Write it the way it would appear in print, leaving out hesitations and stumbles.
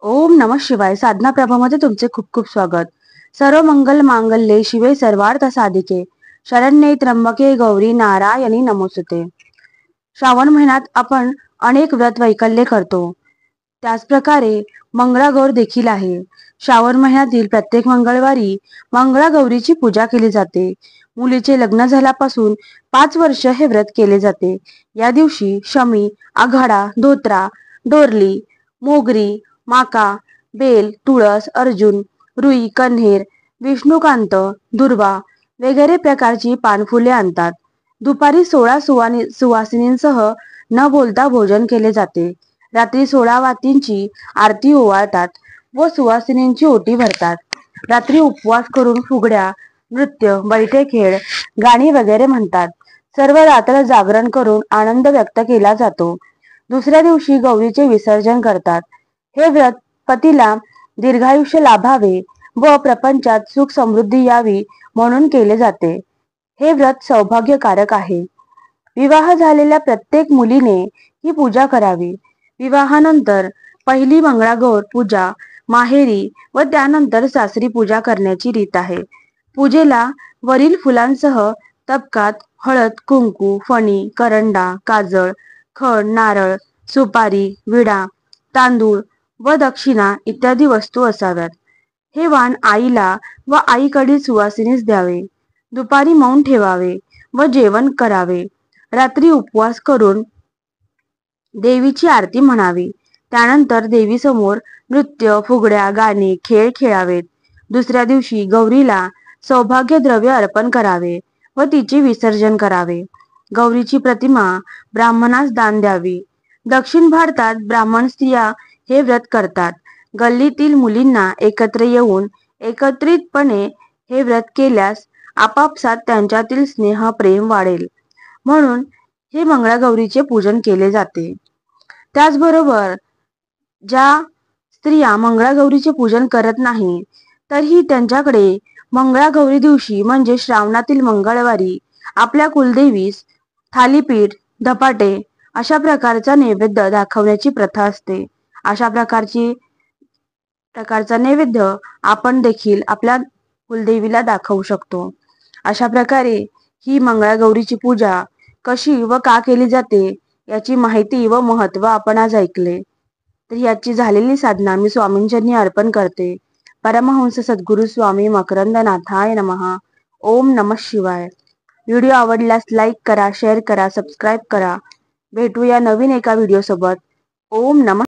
ओम नमः शिवाय. साधना प्रभामध्ये तुमचे खूप खूप स्वागत. सर्व मंगल मांगल्ये शिवे सर्वार्थ साधिके शरण्ये त्र्यंबके गौरी नारायणी नमोस्तुते. श्रावण महिन्यात आपण अनेक व्रत वैकल्ये करतो. त्याच प्रकारे मंगळागौर देखील आहे. श्रावण महिन्यातील प्रत्येक मंगळवारी मंगळागौरीची पूजा केली जाते. मुलीचे लग्न झाल्यापासून 5 वर्ष हे व्रत केले जाते. या दिवशी शमी, आघाडा, धोत्रा, डोरली, मोगरी, माका, बेल, तुळस, अर्जुन, रुई, कन्हेर, विष्णुकांत, दुर्वा वगैरे प्रकारची पानफुले आणतात. दुपारी 16 सुवासिनींसह न बोलता भोजन केले जाते. रात्री 16 वातींची आरती ओवाळतात व सुवासिनींची ओटी भरतात. रात्री उपवास करून फुगड्या, नृत्य, बैठे खेळ, गाणी वगैरे म्हणतात. सर्व रात्र जागरण करून आनंद व्यक्त केला जातो. दुसऱ्या दिवशी गौरीचे विसर्जन करतात. हे व्रत पतीला दीर्घायुष्य लाभावे व प्रपंचात सुख समृद्धी यावी म्हणून केले जाते. हे व्रत सौभाग्यकारक आहे. विवाह झालेल्या प्रत्येक मुलीने ही पूजा करावी. विवाहानंतर पहिली मंगळागौर पूजा माहेरी व त्यानंतर सासरी पूजा करण्याची रीत आहे. पूजेला वरील फुलांसह तबकात हळद, कुंकू, फणी, करंडा, काजळ, खण, नारळ, सुपारी, विडा, तांदूळ व दक्षिणा इत्यादी वस्तू असाव्यात. हे वाण आईला व आईकडील सुवासिनीस द्यावे. दुपारी मौन ठेवावे व जेवण करावे. रात्री उपवास करून देवीची आरती म्हणावी. त्यानंतर देवीसमोर नृत्य, फुगड्या, गाणे, खेळ खेळावेत. दुसऱ्या दिवशी गौरीला सौभाग्य द्रव्य अर्पण करावे व तिचे विसर्जन करावे. गौरीची प्रतिमा ब्राह्मणास दान द्यावी. दक्षिण भारतात ब्राह्मण स्त्रिया हे व्रत करतात. गल्लीतील मुलींना एकत्र येऊन एकत्रितपणे हे व्रत केल्यास आपापसात त्यांच्यातील स्नेह प्रेम वाढेल म्हणून हे मंगळागौरीचे पूजन केले जाते. त्याचबरोबर ज्या स्त्रिया मंगळागौरीचे पूजन करत नाही तरीही त्यांच्याकडे मंगळागौरी दिवशी म्हणजे श्रावणातील मंगळवारी आपल्या कुलदेवीस थालीपीठ, धपाटे अशा प्रकारचा नैवेद्य दाखवण्याची प्रथा असते. अशा प्रकारचा नैवेद्य आपण देखील आपल्या कुलदेवीला दाखवू शकतो. अशा प्रकारे ही मंगळागौरीची पूजा कशी व का केली जाते याची माहिती व महत्त्व आपण आज ऐकले. तर याची झालेली साधना मी स्वामींचरणी अर्पण करते. परमहंस सद्गुरु स्वामी मकरंदनाथाय नमः. ओम नमः शिवाय. व्हिडिओ आवडल्यास लाईक करा, शेअर करा, सबस्क्राईब करा. भेटूया नवीन एका व्हिडिओ सोबत. ओम नमः.